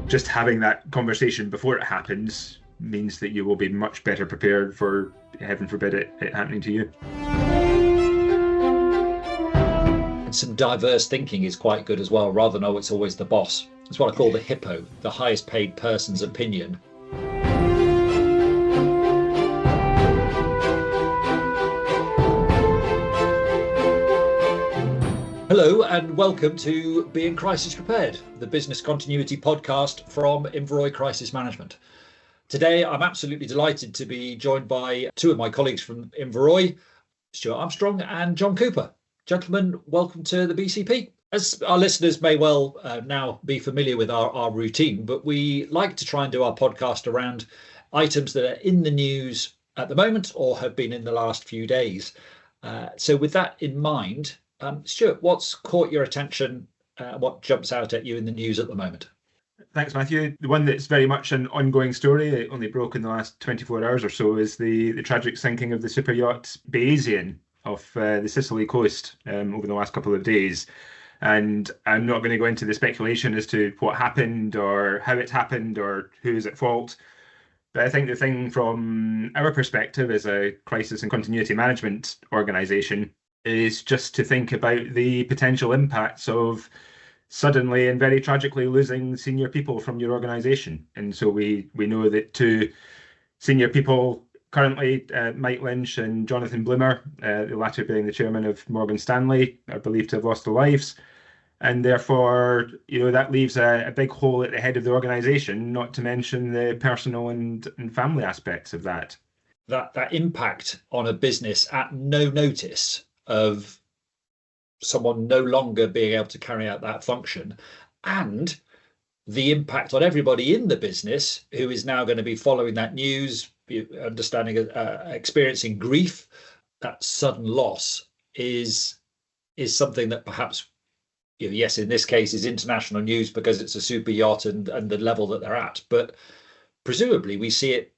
just having that conversation before it happens means that you will be much better prepared for, heaven forbid, it happening to you. And some diverse thinking is quite good as well, rather than, oh, it's always the boss. It's what I call the hippo, the highest paid person's opinion. Hello and welcome to Being Crisis Prepared, the business continuity podcast from Inverroy Crisis Management. Today, I'm absolutely delighted to be joined by two of my colleagues from Inverroy, Stewart Armstong and John Cooper. Gentlemen, welcome to the BCP. As our listeners may well now be familiar with our routine, but we like to try and do our podcast around items that are in the news at the moment or have been in the last few days. So with that in mind, Stewart, what's caught your attention? What jumps out at you in the news at the moment? Thanks, Matthew. The one that's very much an ongoing story, it only broke in the last 24 hours or so, is the tragic sinking of the super yacht Bayesian off the Sicily coast over the last couple of days. And I'm not going to go into the speculation as to what happened or how it happened or who is at fault. But I think the thing from our perspective as a crisis and continuity management organisation is just to think about the potential impacts of suddenly and very tragically losing senior people from your organisation. And so we know that two senior people currently, Mike Lynch and Jonathan Bloomer, the latter being the chairman of Morgan Stanley, are believed to have lost their lives. And therefore, that leaves a big hole at the head of the organisation, not to mention the personal and family aspects of that. That impact on a business at no notice of someone no longer being able to carry out that function, and the impact on everybody in the business who is now going to be following that news, understanding, experiencing grief. That sudden loss is something that perhaps, yes, in this case is international news because it's a super yacht and the level that they're at, but presumably we see it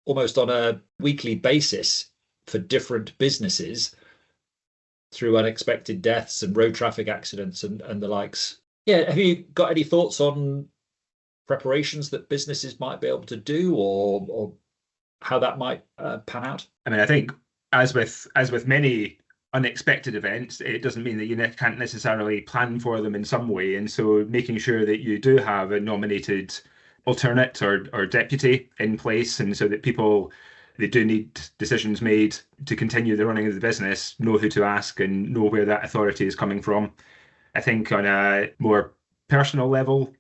almost on a weekly basis for different businesses through unexpected deaths and road traffic accidents and the likes. Yeah, have you got any thoughts on preparations that businesses might be able to do or how that might pan out? I mean, I think as with many unexpected events, it doesn't mean that you can't necessarily plan for them in some way. And so making sure that you do have a nominated alternate or deputy in place, and so that people, they do need decisions made to continue the running of the business, know who to ask and know where that authority is coming from. I think on a more personal level,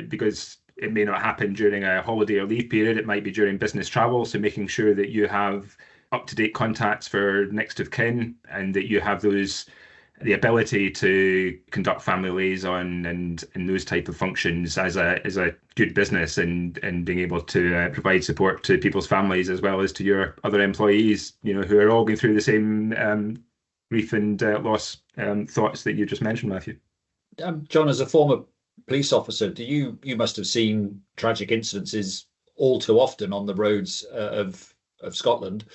because it may not happen during a holiday or leave period, it might be during business travel. So making sure that you have up-to-date contacts for next of kin and that you have the ability to conduct family liaison and those type of functions as a good business and being able to provide support to people's families as well as to your other employees, who are all going through the same grief and loss thoughts that you just mentioned, Matthew. John, as a former police officer, you must have seen tragic incidences all too often on the roads of Scotland.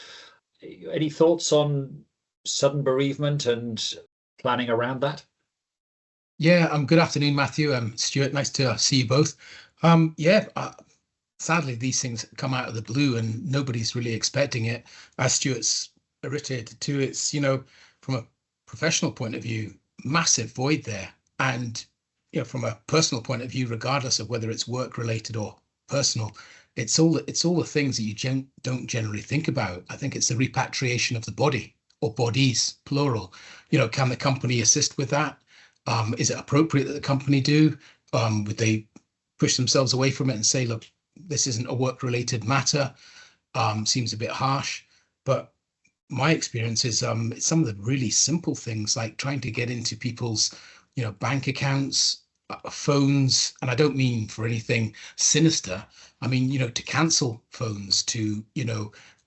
Any thoughts on sudden bereavement and planning around that? Yeah, good afternoon, Matthew. Stewart, nice to see you both. Sadly, these things come out of the blue and nobody's really expecting it. As Stewart's irritated too, it's, from a professional point of view, massive void there. And, from a personal point of view, regardless of whether it's work related or personal, it's all the things that you don't generally think about. I think it's the repatriation of the body, or bodies, plural. Can the company assist with that? Is it appropriate that the company do? Would they push themselves away from it and say, look, this isn't a work-related matter? Seems a bit harsh. But my experience is it's some of the really simple things, like trying to get into people's, bank accounts, phones, and I don't mean for anything sinister. I mean, to cancel phones, to,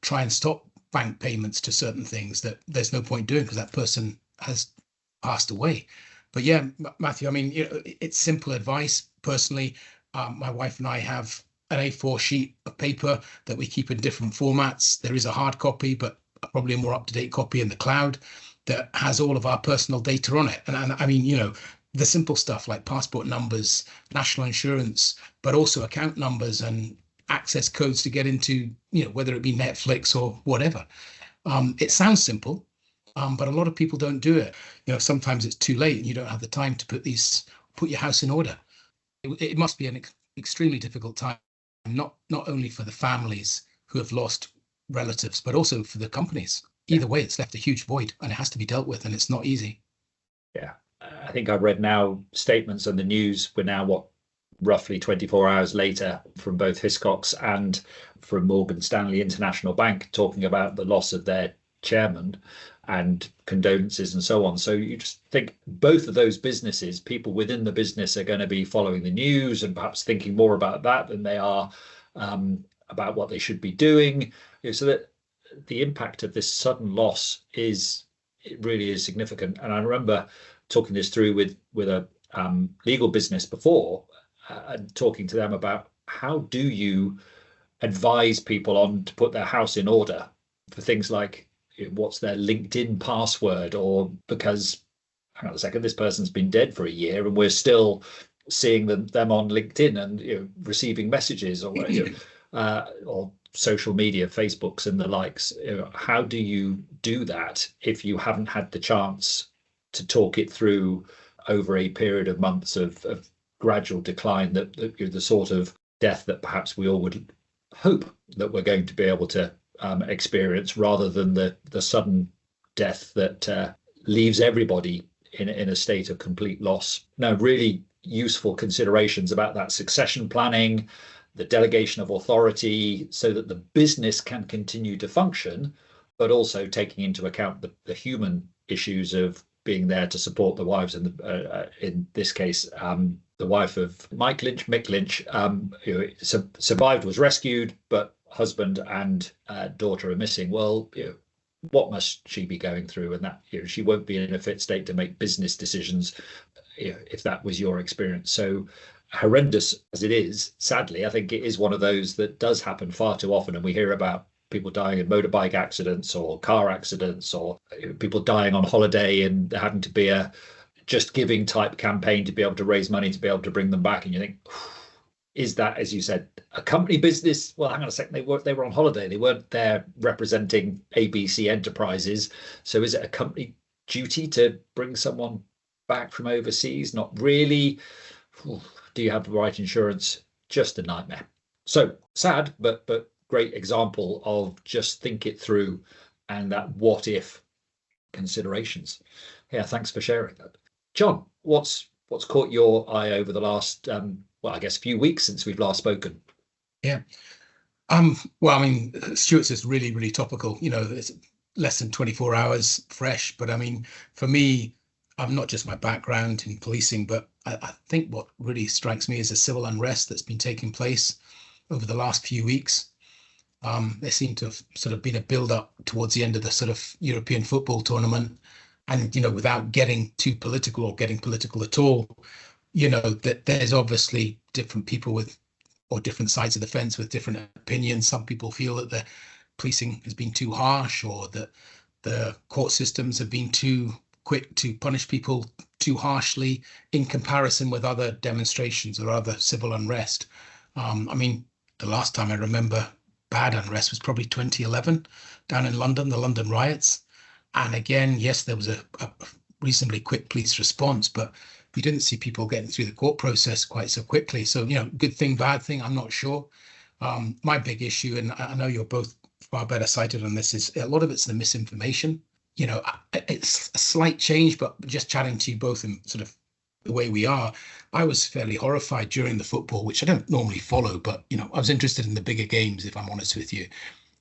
try and stop bank payments to certain things that there's no point doing because that person has passed away. But yeah, Matthew, I mean, it's simple advice. Personally, my wife and I have an A4 sheet of paper that we keep in different formats. There is a hard copy, but probably a more up-to-date copy in the cloud that has all of our personal data on it. And I mean, the simple stuff like passport numbers, national insurance, but also account numbers and access codes to get into, whether it be Netflix or whatever. It sounds simple, but a lot of people don't do it. Sometimes it's too late and you don't have the time to put your house in order. It must be an extremely difficult time, not only for the families who have lost relatives, but also for the companies. Either way, it's left a huge void and it has to be dealt with, and it's not easy. Yeah. I think I've read now statements on the news. We're now, roughly 24 hours later, from both Hiscox and from Morgan Stanley International Bank, talking about the loss of their chairman and condolences and so on. So you just think both of those businesses, people within the business are going to be following the news and perhaps thinking more about that than they are about what they should be doing. So that the impact of this sudden loss it really is significant. And I remember talking this through with a legal business before, and talking to them about how do you advise people on to put their house in order for things like what's their LinkedIn password, or because, hang on a second, this person's been dead for a year and we're still seeing them on LinkedIn and receiving messages, or or social media, Facebooks and the likes. How do you do that if you haven't had the chance to talk it through over a period of months of gradual decline, the sort of death that perhaps we all would hope that we're going to be able to experience, rather than the sudden death that leaves everybody in a state of complete loss. Now, really useful considerations about that succession planning, the delegation of authority, so that the business can continue to function, but also taking into account the human issues of being there to support the wives, and in this case, the wife of Mick Lynch, survived, was rescued, but husband and daughter are missing. Well, what must she be going through? And that she won't be in a fit state to make business decisions if that was your experience. So horrendous as it is, sadly, I think it is one of those that does happen far too often, and we hear about people dying in motorbike accidents or car accidents, or people dying on holiday and there having to be a Just Giving type campaign to be able to raise money to be able to bring them back. And you think, is that, as you said, a company business? Well, hang on a second, they were on holiday. They weren't there representing ABC Enterprises. So is it a company duty to bring someone back from overseas? Not really. Do you have the right insurance? Just a nightmare. So sad, but great example of just think it through and that what if considerations. Yeah, thanks for sharing that. John, what's caught your eye over the last I guess few weeks since we've last spoken? Yeah. Well, I mean, Stewart's is really, really topical. It's less than 24 hours fresh. But I mean, for me, not just my background in policing, but I think what really strikes me is a civil unrest that's been taking place over the last few weeks. There seemed to have sort of been a build-up towards the end of the sort of European football tournament. And, without getting too political or getting political at all, that there's obviously different people or different sides of the fence with different opinions. Some people feel that the policing has been too harsh, or that the court systems have been too quick to punish people too harshly in comparison with other demonstrations or other civil unrest. I mean, the last time I remember bad unrest was probably 2011 down in London, the London riots. And again, yes, there was a reasonably quick police response, but we didn't see people getting through the court process quite so quickly. So, good thing, bad thing, I'm not sure. My big issue, and I know you're both far better cited on this, is a lot of it's the misinformation. It's a slight change, but just chatting to you both in sort of the way we are, I was fairly horrified during the football, which I don't normally follow, but, I was interested in the bigger games, if I'm honest with you.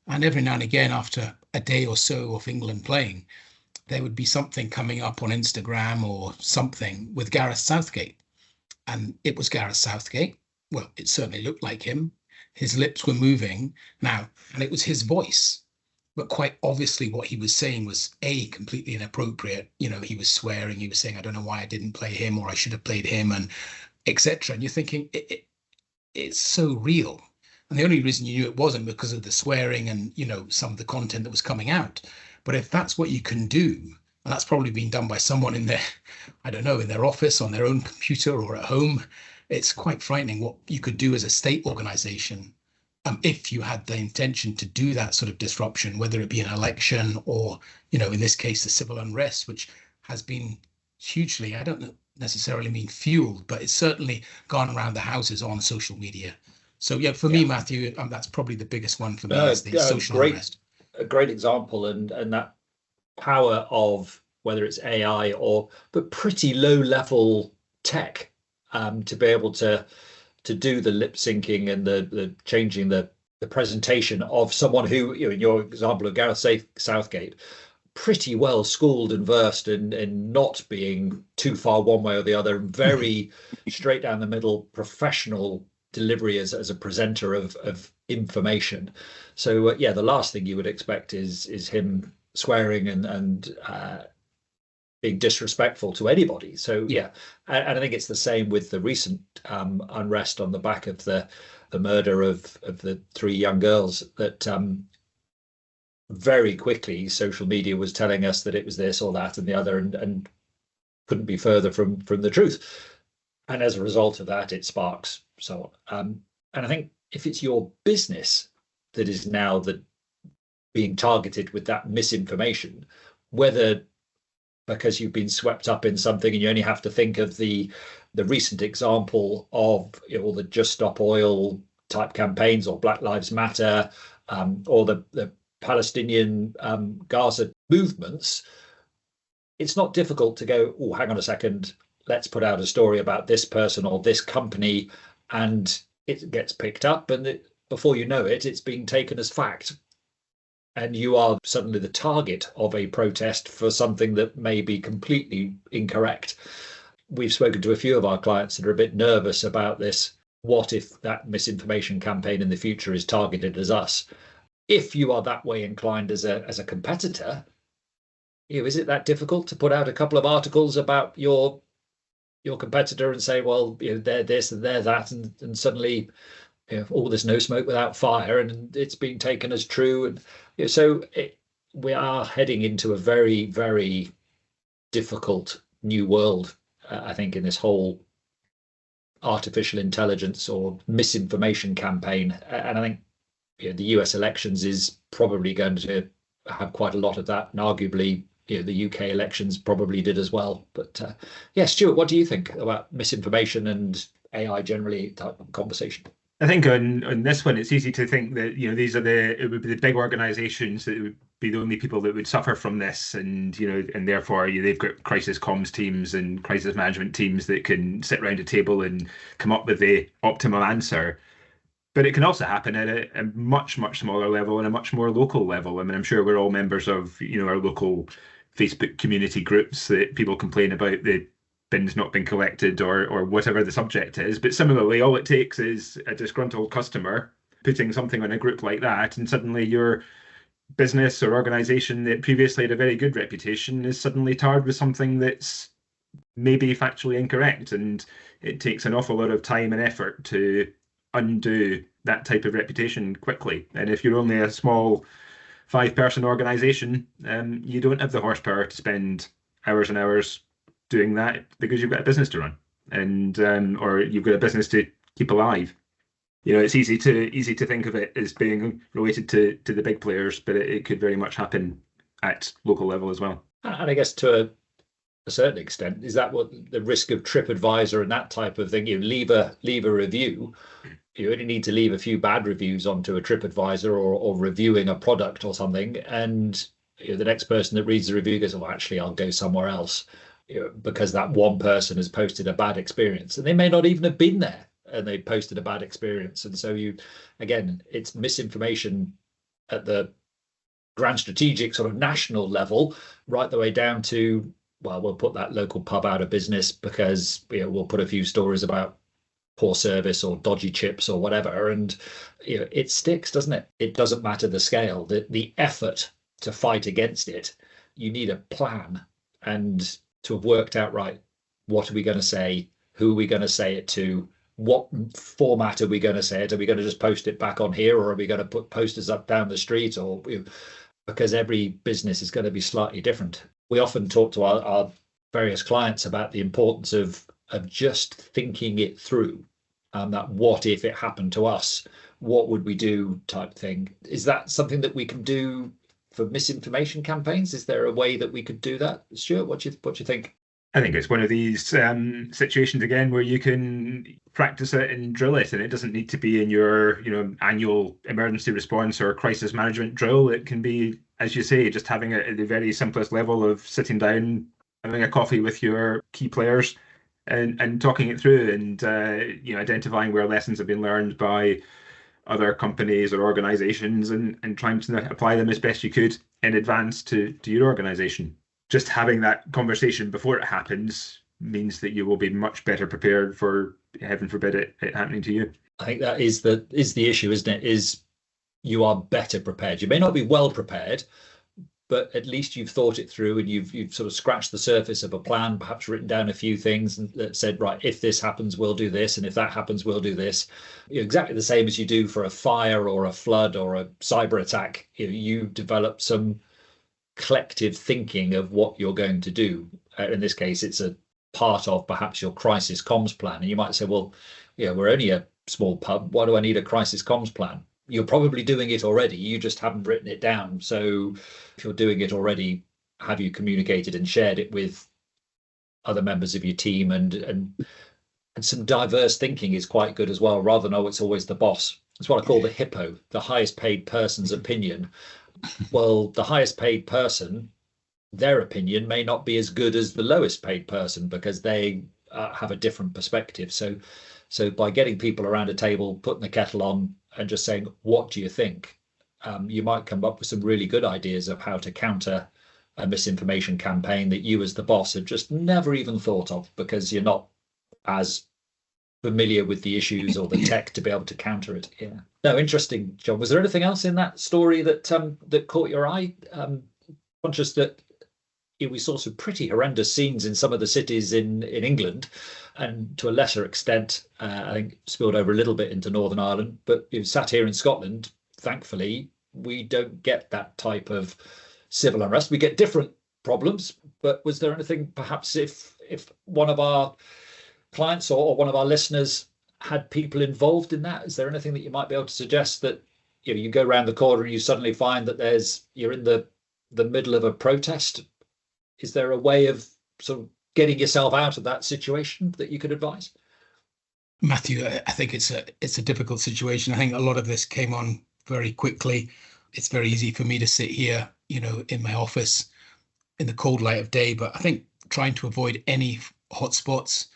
And every now and again, after a day or so of England playing, there would be something coming up on Instagram or something with Gareth Southgate. And it was Gareth Southgate. Well, it certainly looked like him. His lips were moving now, and it was his voice. But quite obviously what he was saying was, completely inappropriate. He was swearing. He was saying, I don't know why I didn't play him, or I should have played him, and etc. And you're thinking, it's so real. And the only reason you knew it wasn't because of the swearing and, some of the content that was coming out. But if that's what you can do And that's probably been done by someone in their, I don't know, in their office, on their own computer or at home. It's quite frightening what you could do as a state organization if you had the intention to do that sort of disruption, whether it be an election or, in this case, the civil unrest, which has been hugely, I don't necessarily mean fueled, but it's certainly gone around the houses on social media. So yeah, for me, Matthew, that's probably the biggest one for me is the social unrest. A great example, and that power of whether it's AI but pretty low level tech to be able to do the lip syncing and the changing the presentation of someone who, in your example of Gareth Southgate, pretty well schooled and versed in not being too far one way or the other, very straight down the middle, professional delivery as a presenter of information. So the last thing you would expect is him swearing and being disrespectful to anybody. So and I think it's the same with the recent unrest on the back of the murder of the 3 young girls, that very quickly social media was telling us that it was this or that and the other, and couldn't be further from the truth. And as a result of that, it sparks so on. And I think if it's your business that is now being targeted with that misinformation, whether because you've been swept up in something, and you only have to think of the recent example of all the Just Stop Oil type campaigns, or Black Lives Matter, or the Palestinian Gaza movements, it's not difficult to go, oh, hang on a second, let's put out a story about this person or this company, and it gets picked up, and before you know it, it's being taken as fact. And you are suddenly the target of a protest for something that may be completely incorrect. We've spoken to a few of our clients that are a bit nervous about this. What if that misinformation campaign in the future is targeted as us? If you are that way inclined as a competitor, is it that difficult to put out a couple of articles about your competitor and say, well, they're this and they're that, and suddenly there's no smoke without fire, and it's being taken as true. And so we are heading into a very, very difficult new world, I think, in this whole artificial intelligence or misinformation campaign. And I think the US elections is probably going to have quite a lot of that, and arguably the UK elections probably did as well. But Stewart, what do you think about misinformation and AI generally type of conversation? I think on this one, it's easy to think that these are it would be the big organisations that would be the only people that would suffer from this, and and therefore they've got crisis comms teams and crisis management teams that can sit around a table and come up with the optimal answer. But it can also happen at a much, much smaller level and a much more local level. I mean, I'm sure we're all members of our local Facebook community groups that people complain about the bins not been collected or whatever the subject is. But similarly, all it takes is a disgruntled customer putting something on a group like that, and suddenly your business or organization that previously had a very good reputation is suddenly tarred with something that's maybe factually incorrect. And it takes an awful lot of time and effort to undo that type of reputation quickly. And if you're only a small 5-person organization, you don't have the horsepower to spend hours and hours doing that, because you've got a business to run, and or you've got a business to keep alive. It's easy to think of it as being related to the big players, but it could very much happen at local level as well. And I guess to a certain extent, is that what the risk of TripAdvisor and that type of thing? You leave a review, you only need to leave a few bad reviews onto a TripAdvisor or reviewing a product or something, and the next person that reads the review goes, oh, actually, I'll go somewhere else, because that one person has posted a bad experience, and they may not even have been there, and they posted a bad experience. And so it's misinformation at the grand strategic sort of national level, right the way down to, well, we'll put that local pub out of business because we'll put a few stories about poor service or dodgy chips or whatever, and it sticks, doesn't it? It doesn't matter the scale, the effort to fight against it. You need a plan, and to have worked out, right, what are we going to say, who are we going to say it to, what format are we going to say it? Are we going to just post it back on here, or are we going to put posters up down the street, or because every business is going to be slightly different. we often talk to our various clients about the importance of just thinking it through. That what if it happened to us? What would we do type thing. Is that something that we can do for misinformation campaigns? Is there a way that we could do that? Stuart, what do you think? I think it's one of these situations again where you can practice it and drill it, and it doesn't need to be in your annual emergency response or crisis management drill. It can be, as you say, just having it at the very simplest level of sitting down, having a coffee with your key players, and talking it through, and identifying where lessons have been learned by other companies or organizations, and trying to apply them as best you could in advance to your organization. Just having that conversation before it happens means that you will be much better prepared for, heaven forbid, it happening to you. I think that is the issue, isn't it? Is you are better prepared. You may not be well prepared, but at least you've thought it through, and you've sort of scratched the surface of a plan, perhaps written down a few things and that said, right, if this happens, we'll do this, and if that happens, we'll do this. Exactly the same as you do for a fire or a flood or a cyber attack. You develop some collective thinking of what you're going to do. In this case, it's a part of perhaps your crisis comms plan. And you might say, well, we're only a small pub. Why do I need a crisis comms plan? You're probably doing it already. You just haven't written it down. So if you're doing it already, have you communicated and shared it with other members of your team? And some diverse thinking is quite good as well, rather than, it's always the boss. It's what I call the hippo, the highest paid person's opinion. Well, the highest paid person, their opinion may not be as good as the lowest paid person, because they have a different perspective. So by getting people around a table, putting the kettle on and just saying, what do you think? You might come up with some really good ideas of how to counter a misinformation campaign that you as the boss have just never even thought of, because you're not as familiar with the issues or the tech to be able to counter it. Yeah. No, interesting, John. Was there anything else in that story that that caught your eye? Conscious that we saw some pretty horrendous scenes in some of the cities in England, and to a lesser extent, I think spilled over a little bit into Northern Ireland. But sat here in Scotland, thankfully, we don't get that type of civil unrest. We get different problems. But was there anything, perhaps, if one of our clients or one of our listeners had people involved in that? Is there anything that you might be able to suggest that you go around the corner and you suddenly find that you're in the middle of a protest? Is there a way of sort of getting yourself out of that situation that you could advise? Matthew, I think it's a difficult situation. I think a lot of this came on very quickly. It's very easy for me to sit here, in my office in the cold light of day, but I think trying to avoid any hotspots,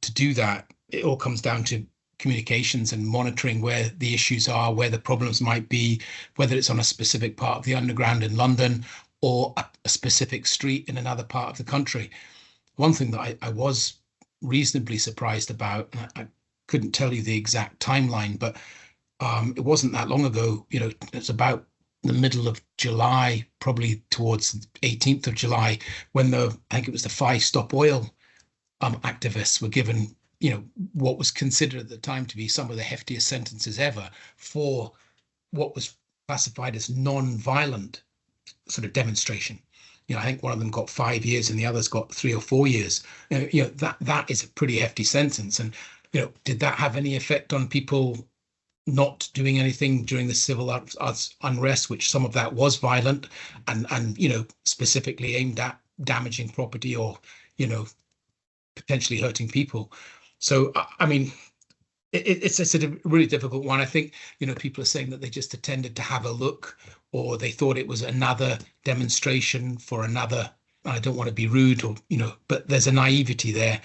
to do that, it all comes down to communications and monitoring where the issues are, where the problems might be, whether it's on a specific part of the underground in London or a specific street in another part of the country. One thing that I was reasonably surprised about, and I couldn't tell you the exact timeline, but it wasn't that long ago, it's about the middle of July, probably towards the 18th of July, when I think it was the 5 Stop Oil activists were given, what was considered at the time to be some of the heftiest sentences ever for what was classified as non-violent sort of demonstration. I think one of them got 5 years and the others got 3 or 4 years. That is a pretty hefty sentence. And did that have any effect on people not doing anything during the civil unrest, which some of that was violent and specifically aimed at damaging property or potentially hurting people? So I mean, it's a really difficult one. I think people are saying that they just attended to have a look, or they thought it was another demonstration for another. I don't want to be rude, or but there's a naivety there.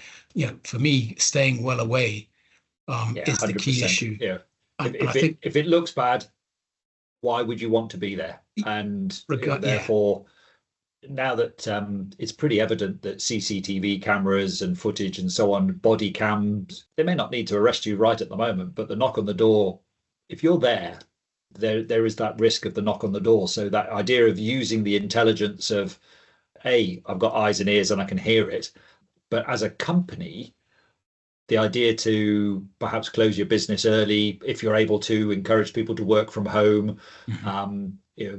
For me, staying well away is the key issue. Yeah. If it looks bad, why would you want to be there? And therefore, now that it's pretty evident that CCTV cameras and footage and so on, body cams, they may not need to arrest you right at the moment, but the knock on the door, if you're there is that risk of the knock on the door. So that idea of using the intelligence of, I've got eyes and ears and I can hear it. But as a company, the idea to perhaps close your business early, if you're able to, encourage people to work from home,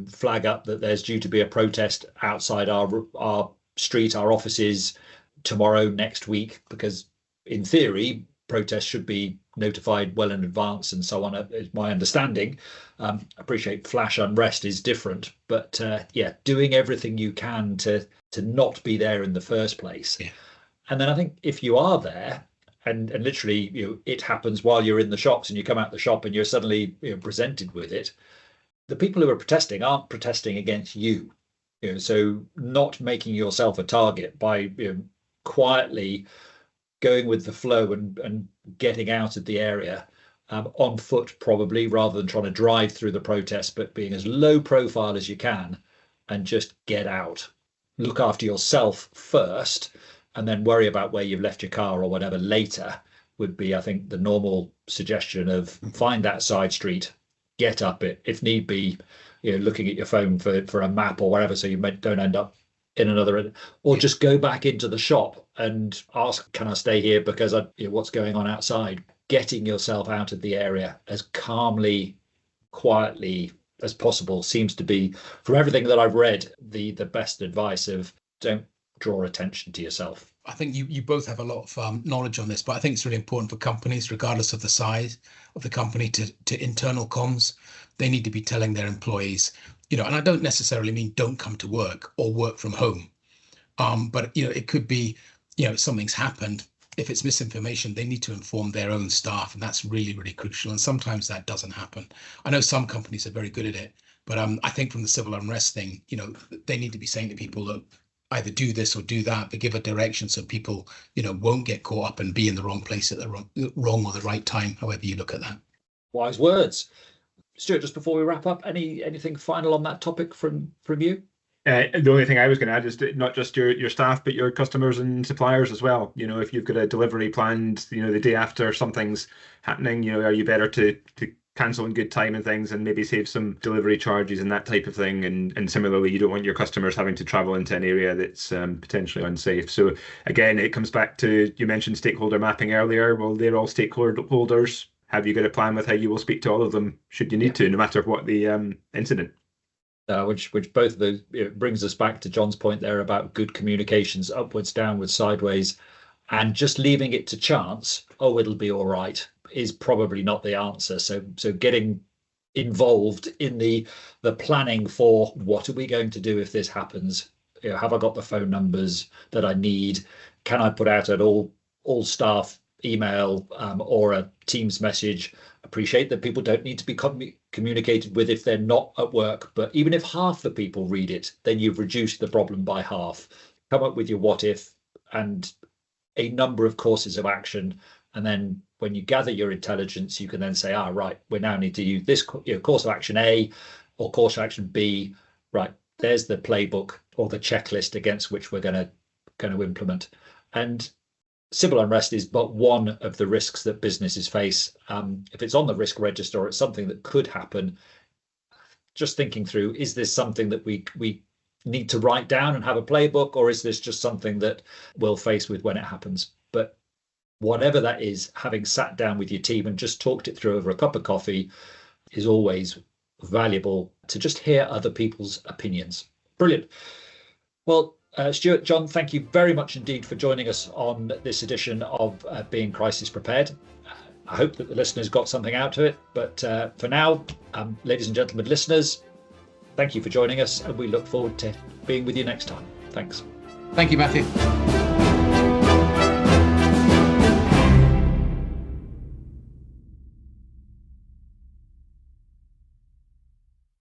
flag up that there's due to be a protest outside our street, our offices tomorrow, next week, because in theory, protests should be notified well in advance and so on, is my understanding. I appreciate flash unrest is different, but doing everything you can to not be there in the first place. Yeah. And then I think if you are there and literally it happens while you're in the shops and you come out the shop and you're suddenly presented with it, the people who are protesting aren't protesting against you. So not making yourself a target by quietly going with the flow and getting out of the area on foot, probably, rather than trying to drive through the protest, but being as low profile as you can and just get out. Look after yourself first and then worry about where you've left your car or whatever later would be, I think, the normal suggestion of find that side street, get up it, if need be, looking at your phone for a map or whatever, so you don't end up in another, or just go back into the shop and ask, can I stay here because what's going on outside? Getting yourself out of the area as calmly, quietly as possible seems to be, from everything that I've read, the best advice of don't draw attention to yourself. I think you both have a lot of knowledge on this, but I think it's really important for companies, regardless of the size of the company, to internal comms. They need to be telling their employees, and I don't necessarily mean don't come to work or work from home. But it could be, something's happened. If it's misinformation, they need to inform their own staff, and that's really, really crucial. And sometimes that doesn't happen. I know some companies are very good at it, but I think from the civil unrest thing, they need to be saying to people, look, either do this or do that, but give a direction so people, won't get caught up and be in the wrong place at the wrong or the right time, however you look at that. Wise words. Stewart, just before we wrap up, anything final on that topic from you? The only thing I was going to add is that not just your staff, but your customers and suppliers as well. If you've got a delivery planned, the day after something's happening, are you better to cancel in good time and things and maybe save some delivery charges and that type of thing. And similarly, you don't want your customers having to travel into an area that's potentially unsafe. So again, it comes back to, you mentioned stakeholder mapping earlier. Well, they're all stakeholders. Have you got a plan with how you will speak to all of them should you need to, no matter what the incident? Which both of those, brings us back to John's point there about good communications, upwards, downwards, sideways, and just leaving it to chance. Oh, it'll be all right, is probably not the answer. So getting involved in the planning for what are we going to do if this happens? Have I got the phone numbers that I need? Can I put out an all staff email or a Teams message? Appreciate that people don't need to be communicated with if they're not at work, but even if half the people read it, then you've reduced the problem by half. Come up with your what if and a number of courses of action, and then when you gather your intelligence, you can then say, right, we now need to use this course of action A or course of action B. Right, there's the playbook or the checklist against which we're going to implement. And civil unrest is but one of the risks that businesses face. If it's on the risk register or it's something that could happen, just thinking through, is this something that we need to write down and have a playbook, or is this just something that we'll face with when it happens? But whatever that is, having sat down with your team and just talked it through over a cup of coffee is always valuable to just hear other people's opinions. Brilliant. Well, Stewart, John, thank you very much indeed for joining us on this edition of Being Crisis Prepared. I hope that the listeners got something out of it. But for now, ladies and gentlemen, listeners, thank you for joining us, and we look forward to being with you next time. Thanks. Thank you, Matthew.